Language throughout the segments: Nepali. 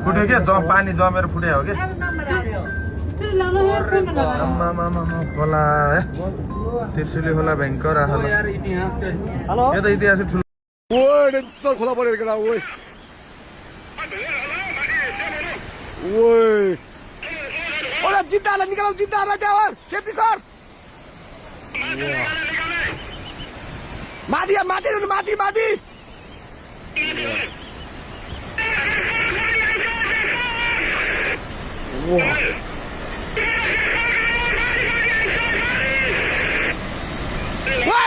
फुट्यो क्या पानी जमेर फुट्यो हो क्या खोला त्रिशुली खोला भयङ्कर यो त इतिहास ठुलो खोला परेर केटा जिद्दाहरूलाई निकालौ जिद्दाहरूलाई त्यहाँ सेफ्टी सर माथि माथि माथि माथि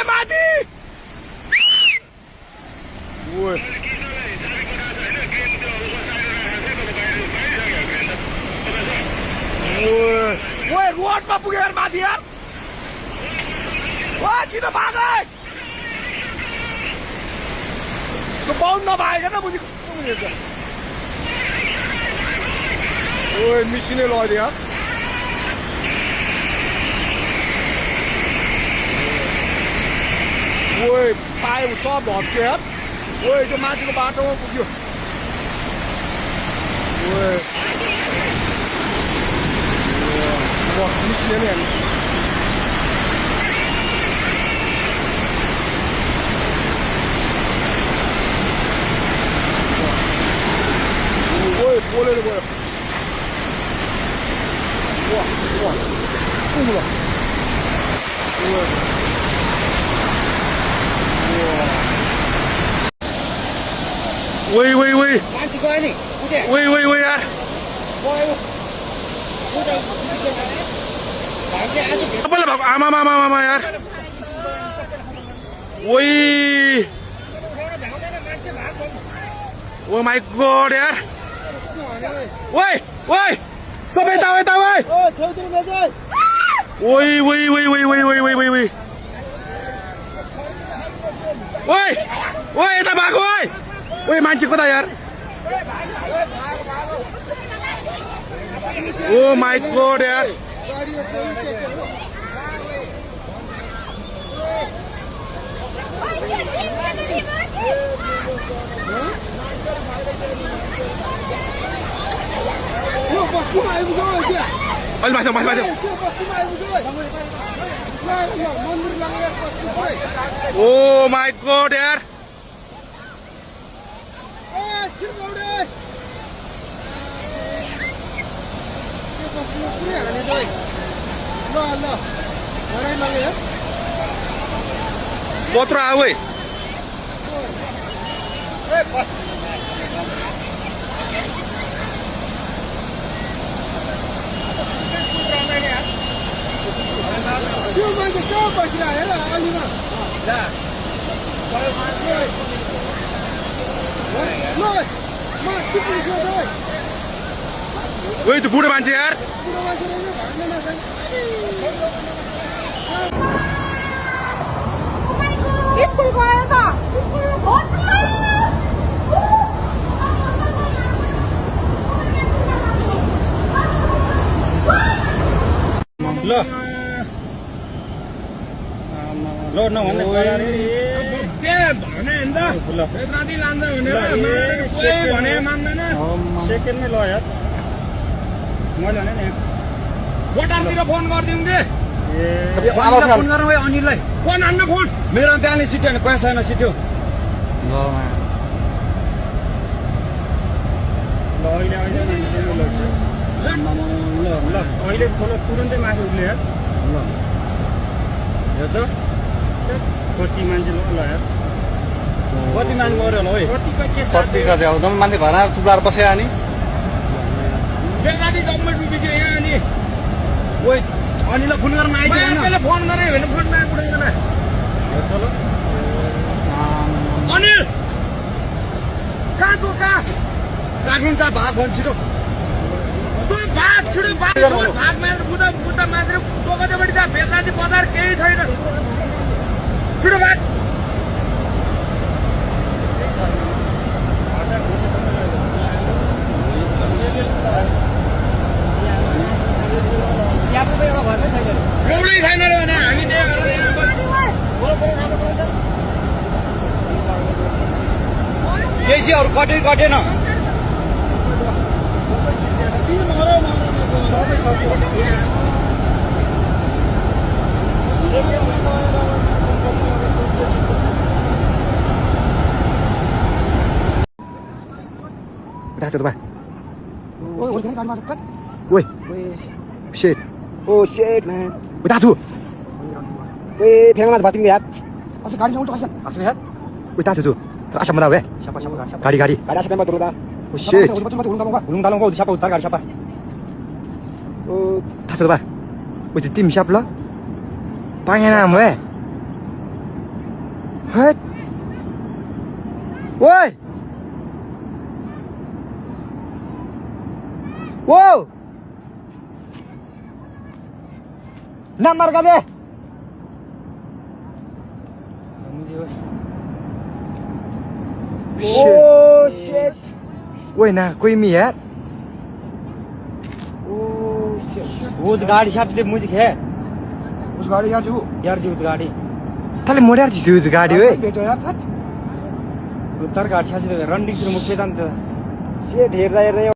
माथि रोडमा पुगेर माथि यार छिटो भाग बाउन्ड नभएन बुझेको मिसिनै लैदियो यार पाए सब भत्क्यो यार त्यो माथिको बाटोमा पुग्यो मिसिने नै हामी बोलेर गयो मान्छे गयो नि यार सबैले भएको आमा यार ओ माई गॉड यार सब यता यता भएको मान्छे कता यार ओ माई गॉड यार ओ माई गॉड यार कत्रो आऊ त्यो मान्छे कहाँ बसिरह्यो हेर अलिमा त्यो बुढो मान्छे यार स्कुल गयो त ल नभन्ने राति लान्छ भने मान्दैन सेकेन्डमै ल यार मैले भने नि गोटारतिर फोन गरिदिउँ कि फोन गरौँ है अनिललाई फोन हान्न फोन मेरो बिहानै सिट्यो भने पैसा छैन सिट्यो ल अहिले खोलो तुरन्तै माथि उठ्ले यार यो त कति मान्छे ल यार कति मान्छे मऱ्यो होला है कतिका भ्याउँदा मान्छे घरमा चुबार बस्यो अनि बेलुका गभर्मेन्ट बिजी यहाँ अनि अनिललाई फोन गर्न आइदियो फोन गरे भने फोनमा आइपुग्दैन अनिल कहाँ तँ कहाँ काठमाडौँ चाहिँ भाग भन्छ छिटो तँ भाग छिटो भाग मारेर बुद्ध मात्र दोकानबाट जा बेलुका बजार केही छैन छिटो भाग एउटै छैन रे भने हामी केसीहरू कटेन Udah satu pak. Woi, shit. Oh shit man. Udah tuh. Woi, pengen mas batin lihat. Asal gaड़ी untuk asal. Asal lihat. Udah tuh. Asal mana weh? Siapa? Gaड़ी. Gaड़ी asal pengen turun dah. Oh shit. Ulung dalung kau siapa utar gaड़ी siapa? Oh, dah satu pak. Woi, tim siapa lah? Pengen am weh. Hei. Woi. Wow. Nomor का दे. Oh shit. Woi ना कोई मी है. Oh shit. उस गाड़ी शायद मुझे है. उस गाड़ी यार जी उस गाड़ी. थाले मोड़ यार जी उस गाड़ी वे. बेटो यार था. उतर गाड़ी शायद रनिंग से मुझे दान था. Shit हेर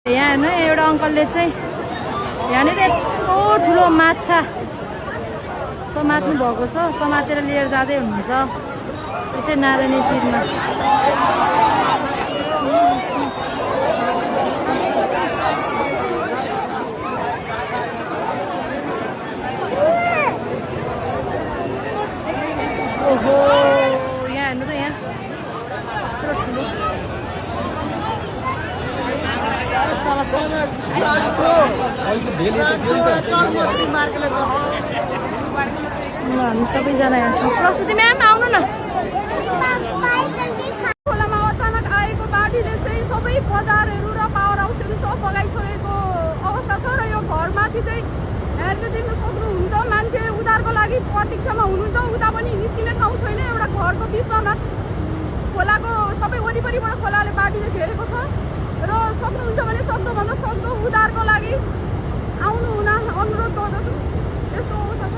यहाँ हेर्नु एउटा अङ्कलले चाहिँ यहाँनिर यत्रो ठुलो माछा समात्नु भएको छ समातेर लिएर जाँदै हुनुहुन्छ यो चाहिँ नारायणी तीरमा ओहो यहाँ हेर्नु त यहाँ यत्रो ठुलो हामी सबैजना यहाँ छौँ प्रस्तुति म्याम आउनु न खोलामा अचानक आएको बाढीले चाहिँ सबै बजारहरू र पावर हाउसहरू सब बगाइसकेको अवस्था छ र यो घरमाथि चाहिँ हेर्न दिन सक्नुहुन्छ मान्छे उधारको लागि प्रतीक्षामा हुनुहुन्छ उता पनि निस्किने ठाउँ छैन एउटा घरको बिचमा खोलाको सबै वरिपरिबाट खोलाले बाढीले घेरेको छ र सक्नुहुन्छ भने सक्दोभन्दा सक्दो उधारको लागि आउनु हुन अनुरोध गर्दछु यस्तो अवस्था छ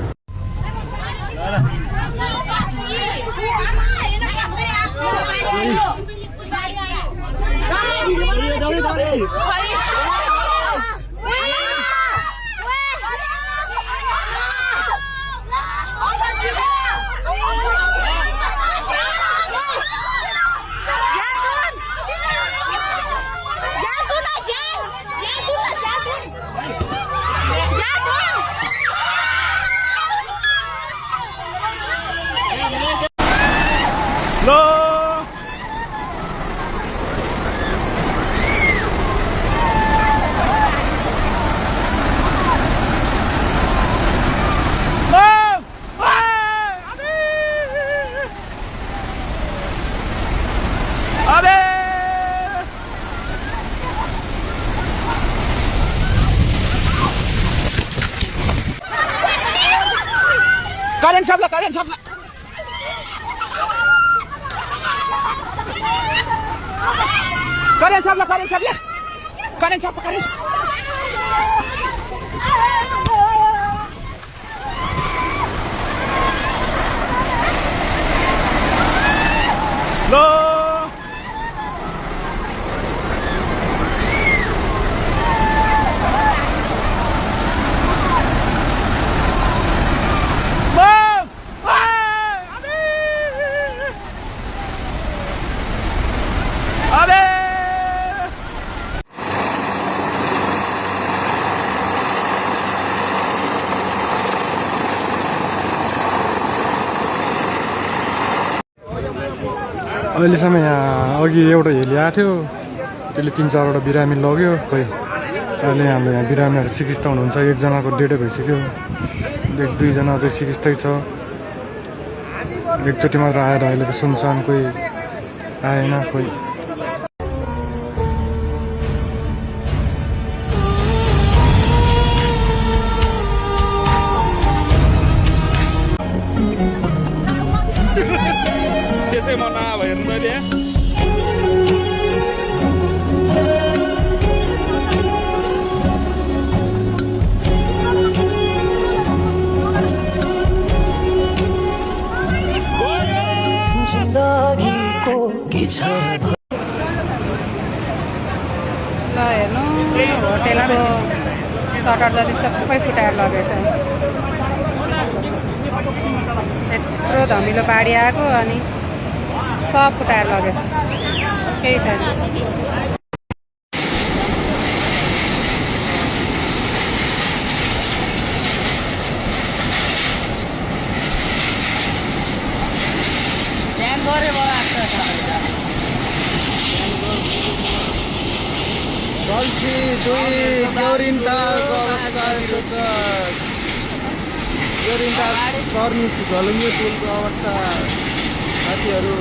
Kalian sabla. Kalian sabla. अहिलेसम्म यहाँ अघि एउटा हेली आएको थियो त्यसले 3-4वटा बिरामी लग्यो खोइ अहिले हाम्रो यहाँ बिरामीहरू चिकित्सा हुनुहुन्छ एकजनाको डेडै भइसक्यो 1-2जना अझै चिकित्सै छ एकचोटि मात्र आएर अहिले त सुनसान कोही आएन खोइ त्यसै मन नभए हेर्नु मैले हेर्नु होटेलको सटर जति सबै फुटाएर लगेछ यत्रो धमिलो बाढी आएको अनि सब फुटाएर लगेछ केही छैन गल्छी दुई गोरिन्टाको अवस्था गोरिन्टा कर्मी झलुङ्गे पुलको अवस्था साथीहरू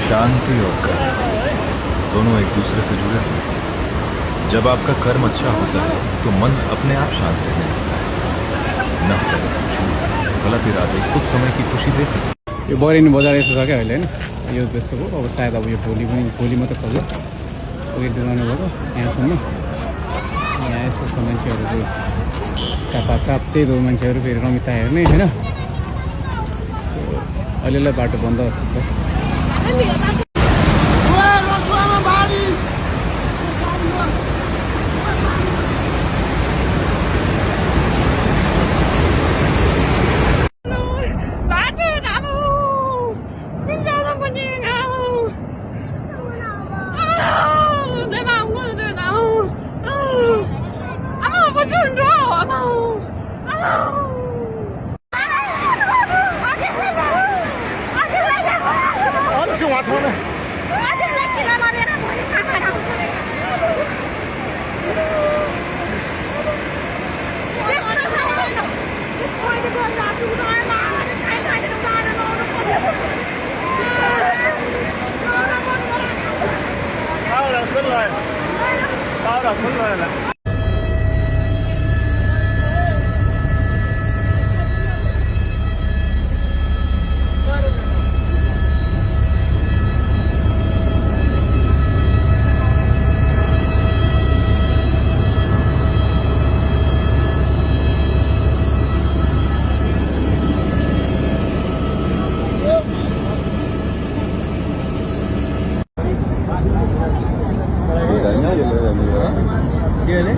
शांति और कर्म दोनों एक दूसरे से जुड़े हुए हैं। जब आपका कर्म अच्छा होता है तो मन अपने आप शांत रहने लगता है। नफरत, झूठ, गलत इरादे कुछ समय की खुशी दे सकते हैं। यो बरेनी बजार यस्तो छ क्या अहिले होइन यो जस्तोको अब सायद अब यो भोलि मात्रै खोल्यो उयो दुकान भएको यहाँसम्म यहाँ यस्तो छ मान्छेहरूको चापाचाप त्यही दो मान्छेहरू फेरि रमिता हेर्ने होइन अलिअलि बाटो बन्द जस्तो छ के अरे